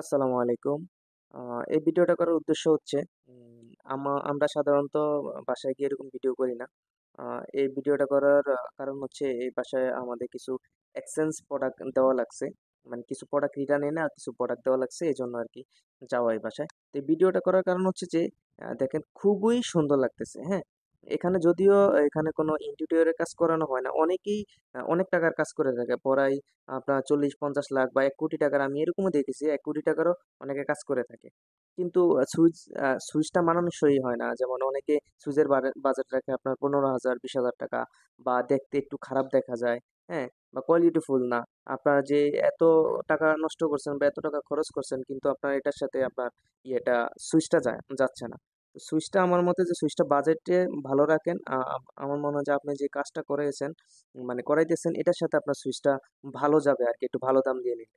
আসসালামু আলাইকুম। আ এই ভিডিওটা করার উদ্দেশ্য হচ্ছে আমরা সাধারণত বাসায় গিয়ে এরকম ভিডিও করি না। আ এই ভিডিওটা করার কারণ হচ্ছে এই বাসায় আমাদের কিছু এক্সচেঞ্জ প্রোডাক্ট দেওয়া লাগছে। মানে কিছু প্রোডাক্ট রিটার্ন এনে আর কিছু প্রোডাক্ট দেওয়া লাগছে এজন্য আরকি যাওয়া এই বাসায়। তো এই ভিডিওটা করার কারণ হচ্ছে যে দেখেন খুবই সুন্দর লাগতেছে, হ্যাঁ? এখানে কোনো ইন্টেরিয়রের কাজ করানো হয় না। অনেকেই অনেক টাকার কাজ করে থাকে। প্রায় আপনার ৪০-৫০ লাখ বা ১,০০,০০,০০০ টাকার আমি এরকমও দেখেছি ১,০০,০০,০০০ টাকারও অনেকে কাজ করে থাকে। কিন্তু সুইচটা মানানসই হয় না। যেমন অনেকে সুইচের বাজেট রাখে আপনার ১৫,০০০, ২০,০০০ টাকা বা দেখতে একটু খারাপ দেখা যায়, হ্যাঁ? বা কোয়ালিটিফুল না। আপনারা যে এত টাকা নষ্ট করছেন বা এত টাকা খরচ করছেন কিন্তু আপনার এটার সাথে আপনার ইয়েটা সুইচটা যাচ্ছে না। তো সুইচটা আমার মতে যে সুইচটা বাজেটে ভালো রাখেন। আমার মনে হয় যে আপনি যে কাজটা করাইতেছেন এটার সাথে আপনার সুইচটা ভালো যাবে আরকি একটু ভালো দাম দিয়ে নিলে।